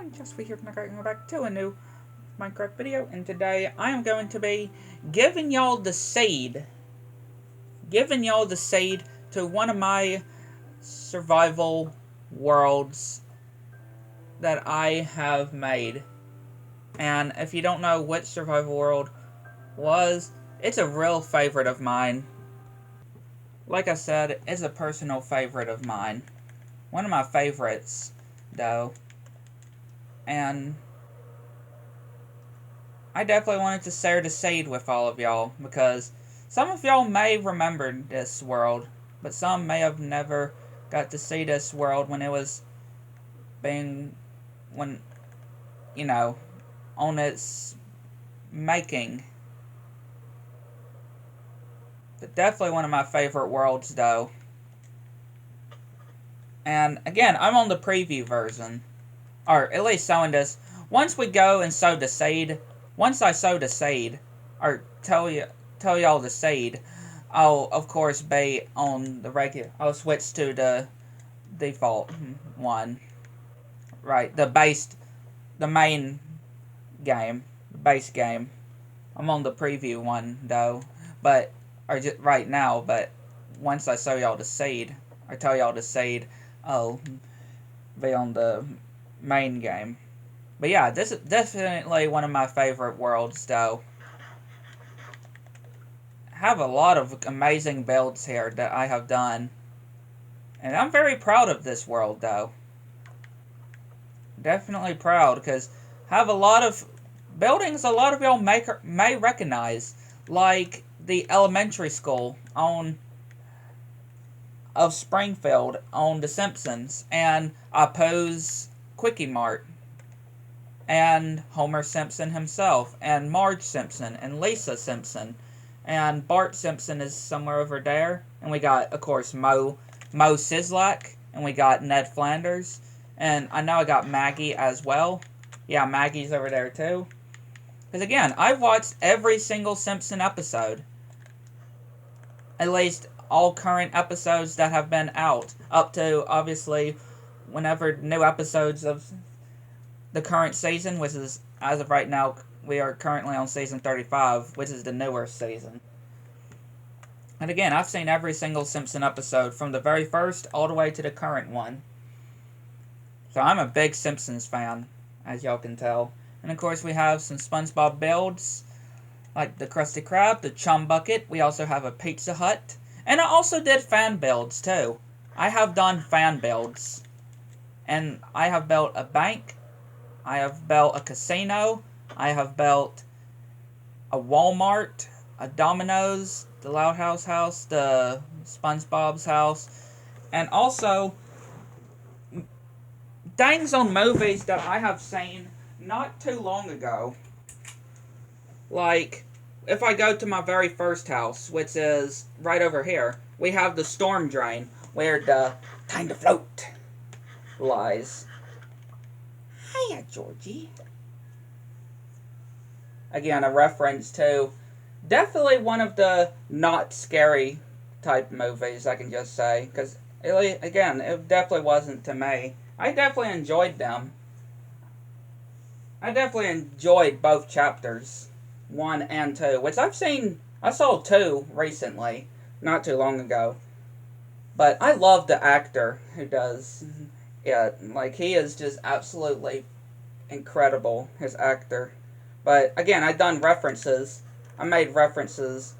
everyone, just here going back to a new Minecraft video, and today I am going to be giving y'all the seed. Giving y'all the seed to one of my survival worlds that I have made. And if you don't know what survival world was, it's a real favorite of mine. Like I said, it's a personal favorite of mine. One of my favorites, though. And I definitely wanted to share the seed with all of y'all, because some of y'all may remember this world, but some may have never got to see this world when it was on its making. But definitely one of my favorite worlds, though. And again, I'm on the preview version. Or at least sowing this. Once we go and sow the seed, once I sow the seed, or tell y'all the seed, I'll of course be on the regular. I'll switch to the default one, right? The main game, the base game. I'm on the preview one though, but or just right now. But once I show y'all the seed, or tell y'all the seed, I'll be on the main game. But yeah, this is definitely one of my favorite worlds, though. I have a lot of amazing builds here that I have done. And I'm very proud of this world, though. Definitely proud, because I have a lot of buildings a lot of y'all may recognize. Like the elementary school of Springfield on The Simpsons. And Apo's Quickie Mart. And Homer Simpson himself, and Marge Simpson, and Lisa Simpson, and Bart Simpson is somewhere over there, and we got, of course, Mo Sislak, and we got Ned Flanders, and I know I got Maggie as well. Yeah, Maggie's over there too. Because again, I've watched every single Simpson episode. At least all current episodes that have been out, up to, obviously, whenever new episodes of the current season, which is, as of right now, we are currently on season 35, which is the newer season. And again, I've seen every single Simpson episode, from the very first all the way to the current one. So I'm a big Simpsons fan, as y'all can tell. And of course we have some SpongeBob builds, like the Krusty Krab, the Chum Bucket. We also have a Pizza Hut. And I also did fan builds, too. I have done fan builds. And I have built a bank. I have built a casino, I have built a Walmart, a Domino's, the Loud House, the SpongeBob's house, and also things on movies that I have seen not too long ago. Like, if I go to my very first house, which is right over here, we have the storm drain, where the Time to Float lies. Hiya, Georgie. Again, a reference to definitely one of the not scary type movies, I can just say. Because, again, it definitely wasn't to me. I definitely enjoyed them. I definitely enjoyed both chapters, 1 and 2. Which I saw 2 recently, not too long ago. But I love the actor who does it. Like, he is just absolutely incredible, his actor. But again, I made references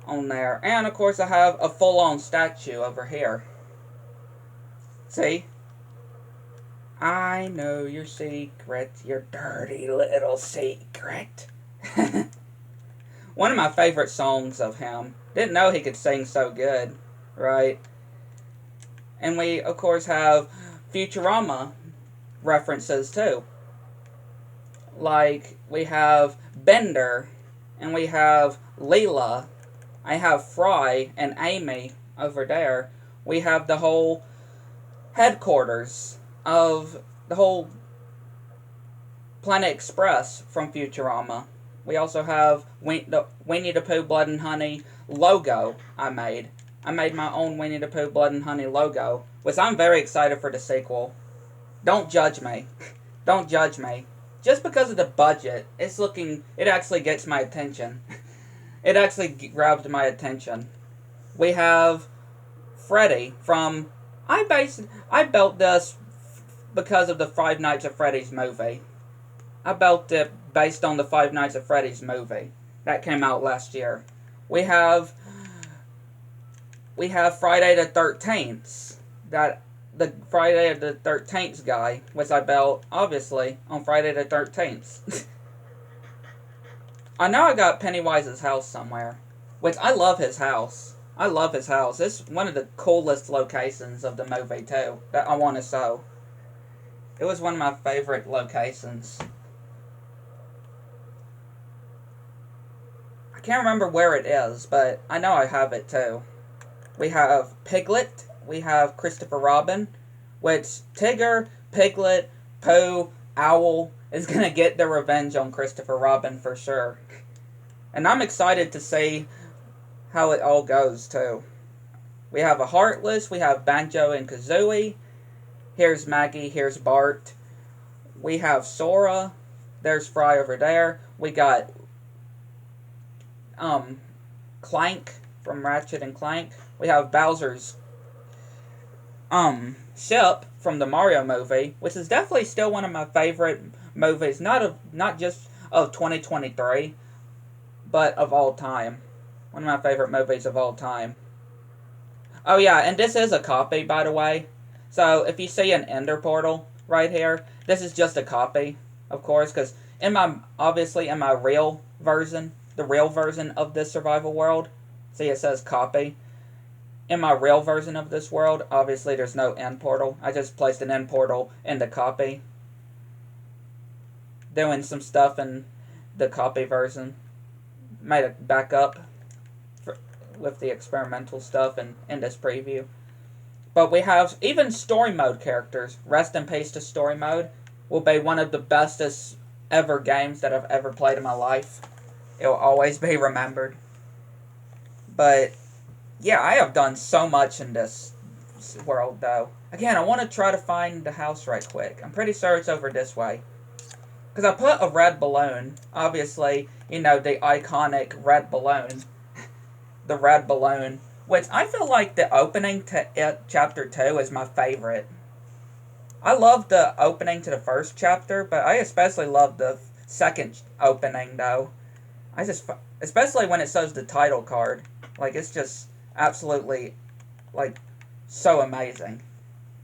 on there. And of course I have a full-on statue over here. See? I know your secret, your dirty little secret. One of my favorite songs of him. Didn't know he could sing so good, right? And we, of course, have Futurama references, too. Like, we have Bender, and we have Leela. I have Fry and Amy over there. We have the whole headquarters of the whole Planet Express from Futurama. We also have Winnie the Pooh Blood and Honey logo I made. I made my own Winnie the Pooh Blood and Honey logo, which I'm very excited for the sequel. Don't judge me. Don't judge me. Just because of the budget, it actually gets my attention. It actually grabs my attention. We have Freddy from, I built this because of the Five Nights at Freddy's movie. I built it based on the Five Nights at Freddy's movie that came out last year. We have Friday the 13th. The Friday the 13th guy, which I built obviously on Friday the 13th. I know I got Pennywise's house somewhere, which I love his house. I love his house. It's one of the coolest locations of the movie too that I want to show. It was one of my favorite locations. I can't remember where it is, but I know I have it too. We have Piglet. We have Christopher Robin, which Tigger, Piglet, Pooh, Owl is going to get their revenge on Christopher Robin for sure. And I'm excited to see how it all goes too. We have a Heartless. We have Banjo and Kazooie. Here's Maggie. Here's Bart. We have Sora. There's Fry over there. We got Clank from Ratchet and Clank. We have Bowser's ship from the Mario movie, which is definitely still one of my favorite movies, not just of 2023, but of all time. One of my favorite movies of all time. Oh yeah, and this is a copy, by the way. So if you see an Ender portal right here, this is just a copy, of course, because in my real version, the real version of this survival world, see it says copy. In my real version of this world, obviously there's no end portal. I just placed an end portal in the copy. Doing some stuff in the copy version. Made a backup with the experimental stuff in this preview. But we have even story mode characters. Rest in peace to story mode. Will be one of the bestest ever games that I've ever played in my life. It will always be remembered. But yeah, I have done so much in this world, though. Again, I want to try to find the house right quick. I'm pretty sure it's over this way. Because I put a red balloon. Obviously, you know, the iconic red balloon. The red balloon. Which I feel like the opening to it, Chapter 2 is my favorite. I love the opening to the first chapter, but I especially love the second opening, though. Especially when it shows the title card. Like, it's just absolutely, like, so amazing.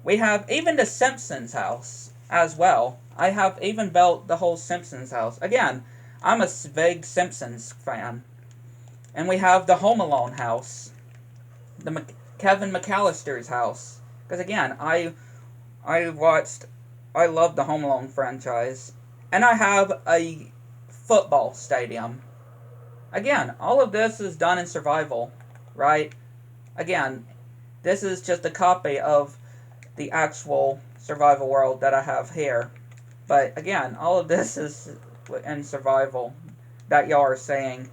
We have even the Simpsons house as well. I have even built the whole Simpsons house. Again, I'm a big Simpsons fan. And we have the Home Alone house. The Kevin McAllister's house. Because again, I love the Home Alone franchise. And I have a football stadium. Again, all of this is done in survival, right? Again, this is just a copy of the actual survival world that I have here. But again, all of this is in survival that y'all are seeing.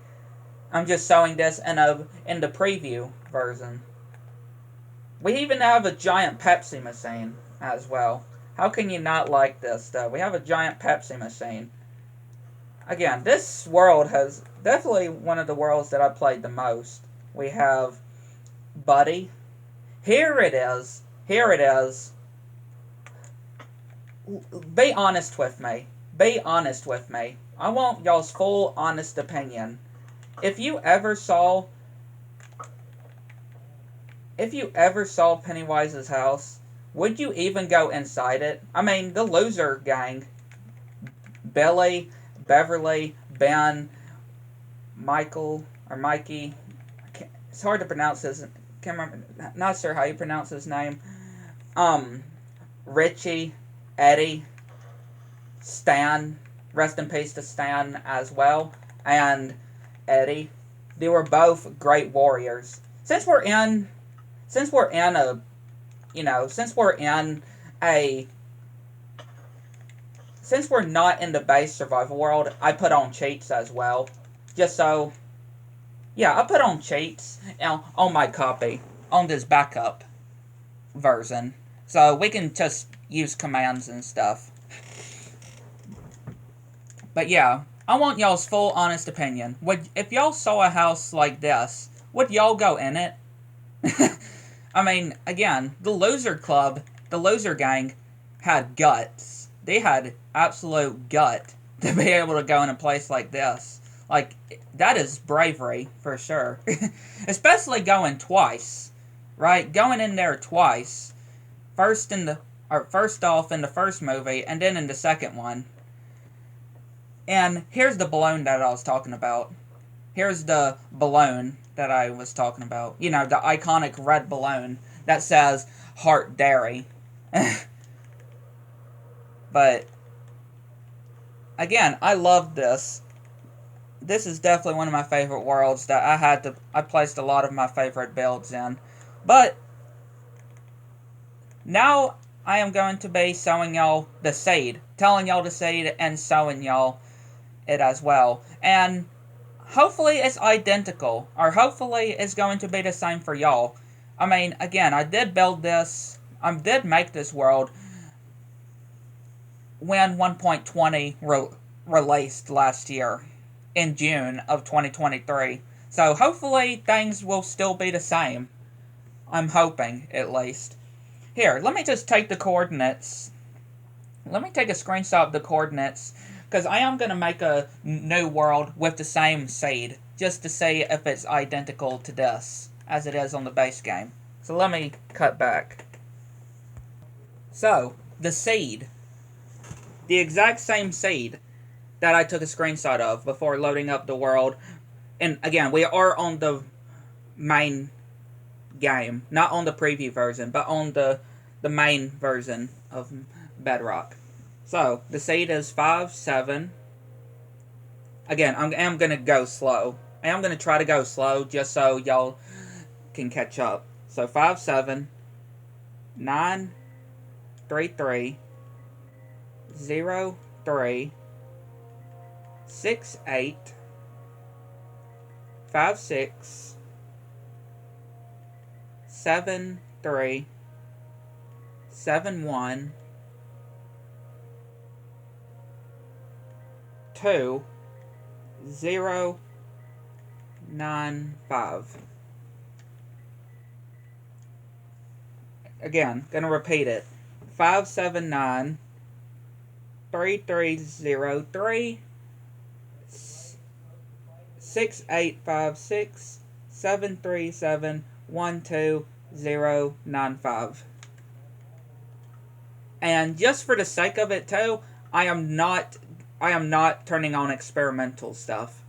I'm just showing this in the preview version. We even have a giant Pepsi machine as well. How can you not like this, though? We have a giant Pepsi machine. Again, this world has definitely one of the worlds that I played the most. We have Buddy. Here it is. Here it is. Be honest with me. Be honest with me. I want y'all's full, honest opinion. If you ever saw Pennywise's house, would you even go inside it? I mean, the loser gang. Billy, Beverly, Ben, Michael, or Mikey. It's hard to pronounce his. Can't remember. Not sure how you pronounce his name. Richie, Eddie, Stan. Rest in peace to Stan as well, and Eddie. They were both great warriors. Since we're in a since we're not in the base survival world, I put on cheats as well. Just so, yeah, I put on cheats on my copy, on this backup version. So we can just use commands and stuff. But yeah, I want y'all's full honest opinion. If y'all saw a house like this, would y'all go in it? I mean, again, the loser club, the loser gang, had guts. They had absolute gut to be able to go in a place like this. Like, that is bravery, for sure. Especially going twice, right? Going in there twice. First off in the first movie, and then in the second one. And here's the balloon that I was talking about. Here's the balloon that I was talking about. You know, the iconic red balloon that says Heart Dairy. But, again, I love this. This is definitely one of my favorite worlds that I placed a lot of my favorite builds in. But, now I am going to be showing y'all the seed. Telling y'all the seed and showing y'all it as well. And hopefully it's identical, or hopefully it's going to be the same for y'all. I mean, again, I did build this, I did make this world when 1.20 released last year, in June of 2023. So hopefully things will still be the same. I'm hoping, at least. Here, let me just take the coordinates. Let me take a screenshot of the coordinates, because I am going to make a new world with the same seed, just to see if it's identical to this, as it is on the base game. So let me cut back. So, the seed. The exact same seed that I took a screenshot of before loading up the world. And again, we are on the main game. Not on the preview version, but on the main version of Bedrock. So, the seed is 5, 7. Again, I am going to go slow. I am going to try to go slow just so y'all can catch up. So, 5, 7, 9, 3, 3, 0, 3, 6, 8, 5, 6, 7, 3, 7, 1, 2, 0, 9, 5. Again, gonna repeat it. 5, 7, 9, 3, 3, 0, 3, 6, 8, 5, 6, 7, 3, 7, 1, 2, 0, 9, 5. And just for the sake of it too, I am not turning on experimental stuff.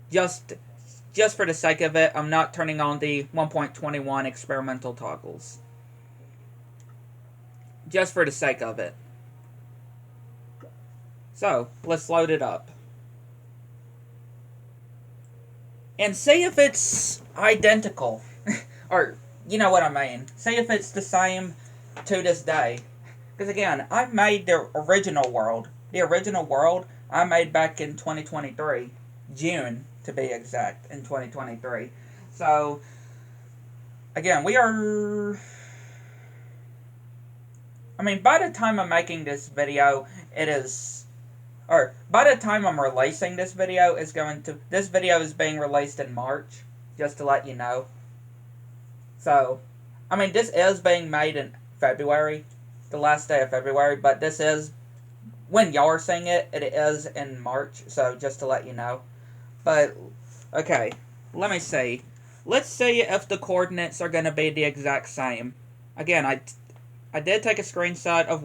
Just for the sake of it, I'm not turning on the 1.21 experimental toggles. Just for the sake of it. So, let's load it up. And see if it's identical. Or, you know what I mean. See if it's the same to this day. Because again, I made the original world. The original world I made back in 2023. June, to be exact, in 2023. So, again, we are... I mean, by the time I'm making this video, it is... Or, by the time I'm releasing this video, this video is being released in March, just to let you know. So, I mean, this is being made in February, the last day of February, but this is, when y'all are seeing it, it is in March, so just to let you know. But, okay, let me see. Let's see if the coordinates are going to be the exact same. Again, I did take a screenshot of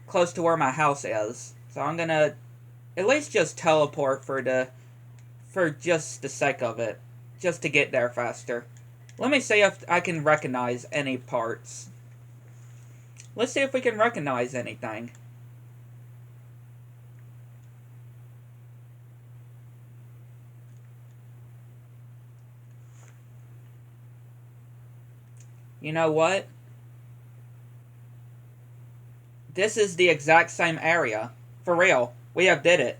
close to where my house is. So I'm going to at least just teleport for just the sake of it. Just to get there faster. Let me see if I can recognize any parts. Let's see if we can recognize anything. You know what? This is the exact same area. For real. We have did it.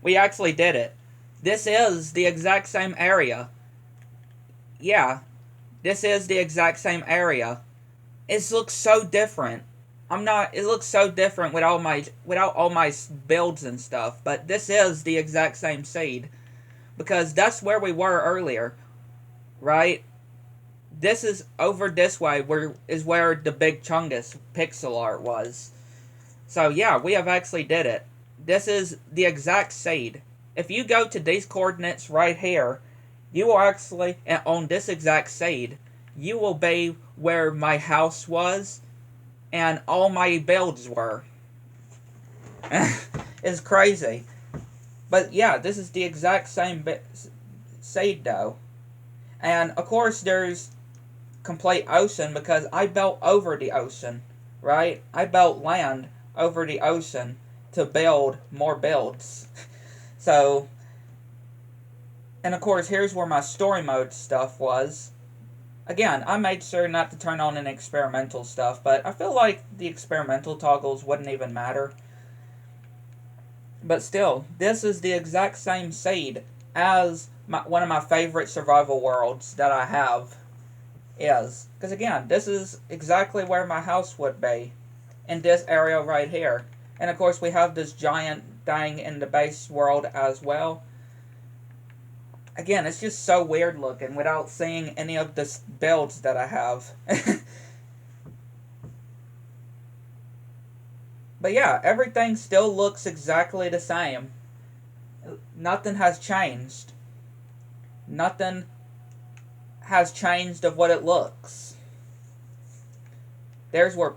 We actually did it. This is the exact same area. Yeah. This is the exact same area. It looks so different. it looks so different without all my builds and stuff, but this is the exact same seed, because that's where we were earlier, right? This is over this way, where the big Chungus pixel art was. So yeah, we have actually did it. This is the exact seed. If you go to these coordinates right here, you will actually, on this exact seed, you will be where my house was and all my builds were. It's crazy. But yeah, this is the exact same seed though. And of course there's complete ocean because I built over the ocean, right? I built land over the ocean to build more builds. So, and of course here's where my story mode stuff was. Again, I made sure not to turn on any experimental stuff, but I feel like the experimental toggles wouldn't even matter. But still, this is the exact same seed as one of my favorite survival worlds that I have is. Because again, this is exactly where my house would be, in this area right here. And of course we have this giant thing in the base world as well. Again, it's just so weird looking without seeing any of the builds that I have. But yeah, everything still looks exactly the same. Nothing has changed. Nothing has changed of what it looks. There's where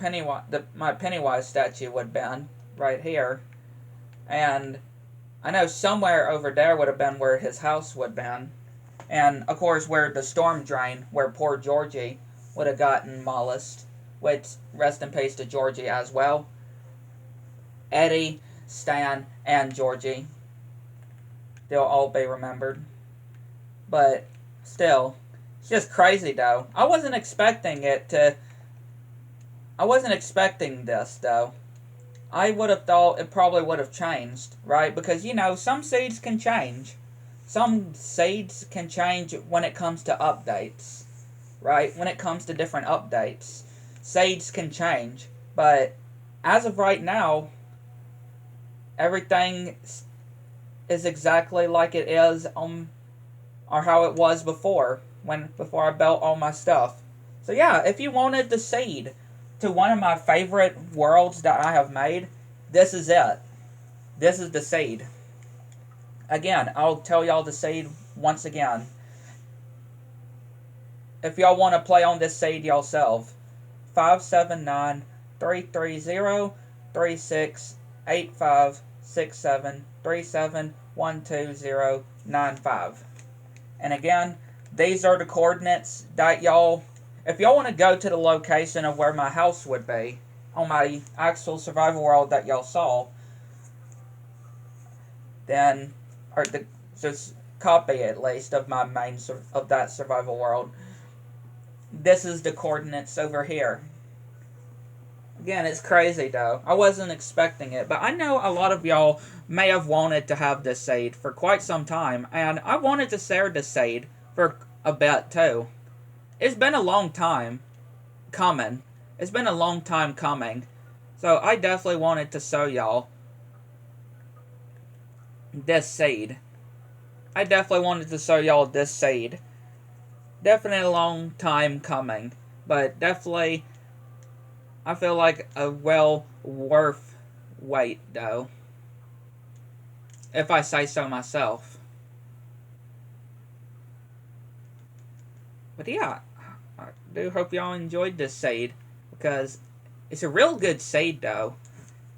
my Pennywise statue would have been, right here. And I know somewhere over there would have been where his house would have been. And, of course, where the storm drain, where poor Georgie would have gotten mollusted. Which, rest in peace to Georgie as well. Eddie, Stan, and Georgie. They'll all be remembered. But, still, it's just crazy, though. I wasn't expecting this, though. I would have thought it probably would have changed, right? Because, you know, some seeds can change. Some seeds can change when it comes to updates, right? When it comes to different updates, seeds can change. But as of right now, everything is exactly like it is or how it was before I built all my stuff. So yeah, if you wanted the seed to one of my favorite worlds that I have made, this is it. This is the seed. Again, I'll tell y'all the seed once again. If y'all want to play on this seed yourself, 579-3303-3685673737129095. And again, these are the coordinates that y'all, if y'all want to go to the location of where my house would be, on my actual survival world that y'all saw, then, just copy at least of my of that survival world. This is the coordinates over here. Again, it's crazy though. I wasn't expecting it, but I know a lot of y'all may have wanted to have this seed for quite some time, and I wanted to share this seed for a bit too. It's been a long time coming. It's been a long time coming. So I definitely wanted to show y'all this seed. I definitely wanted to show y'all this seed. Definitely a long time coming. But definitely, I feel like a well worth wait though. If I say so myself. But yeah, I do hope y'all enjoyed this seed. Because it's a real good seed though.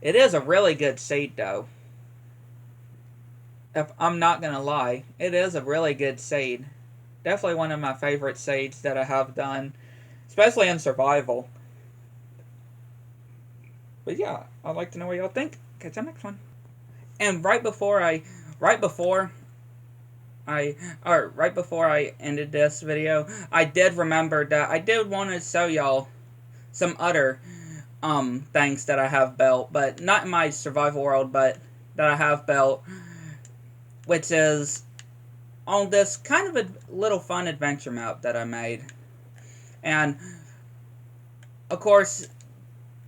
It is a really good seed though. If I'm not gonna lie, it is a really good seed. Definitely one of my favorite seeds that I have done, especially in survival. But yeah, I'd like to know what y'all think. Catch you next one. And right before I ended this video, I did remember that I did want to show y'all some other things that I have built, but not in my survival world, but that I have built, which is on this kind of a little fun adventure map that I made. And of course,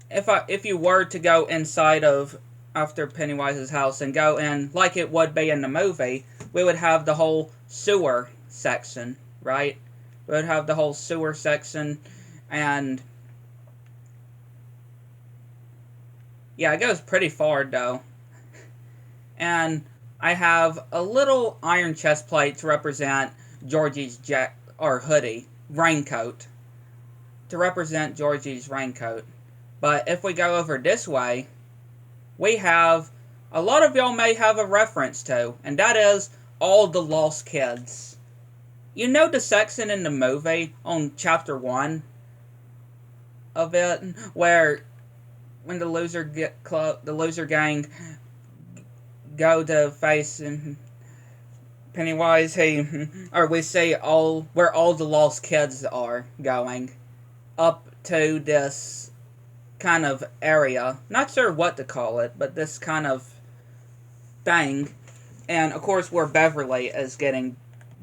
if you were to go inside of after Pennywise's house and go in like it would be in the movie, we would have the whole sewer section, right? We would have the whole sewer section, and yeah, it goes pretty far though. And I have a little iron chest plate to represent Georgie's hoodie, raincoat, to represent Georgie's raincoat. But if we go over this way, we have a lot of y'all may have a reference to, and that is all the lost kids. You know the section in the movie on chapter 1 of it where when the loser gang go to face Pennywise, or we see where all the lost kids are going up to this kind of area. Not sure what to call it, but this kind of thing. And of course, where Beverly is getting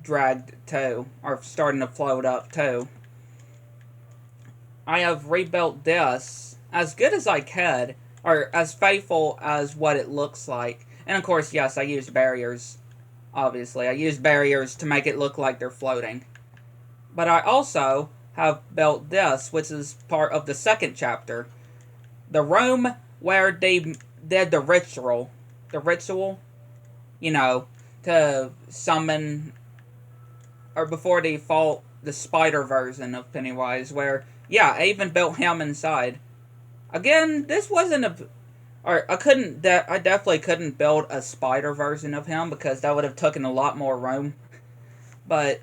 dragged to, or starting to float up to. I have rebuilt this as good as I could, or as faithful as what it looks like. And of course, yes, I used barriers. Obviously, I used barriers to make it look like they're floating. But I also have built this, which is part of the second chapter. The room where they did the ritual. The ritual, you know, to summon, or before they fought the spider version of Pennywise, where, yeah, I even built him inside. Again, this wasn't I definitely couldn't build a spider version of him, because that would have taken a lot more room. But,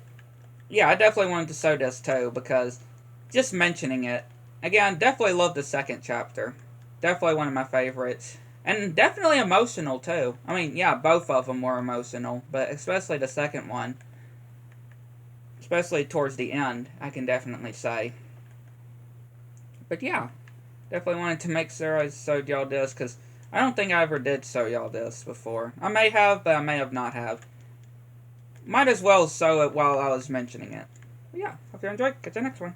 yeah, I definitely wanted to show this too, because just mentioning it, again, definitely love the second chapter. Definitely one of my favorites. And definitely emotional too. I mean, yeah, both of them were emotional, but especially the second one. Especially towards the end, I can definitely say. But yeah, definitely wanted to make sure I showed y'all this, because I don't think I ever did show y'all this before. I may have, but I may have not have. Might as well show it while I was mentioning it. But yeah, hope you enjoyed. Catch you next one.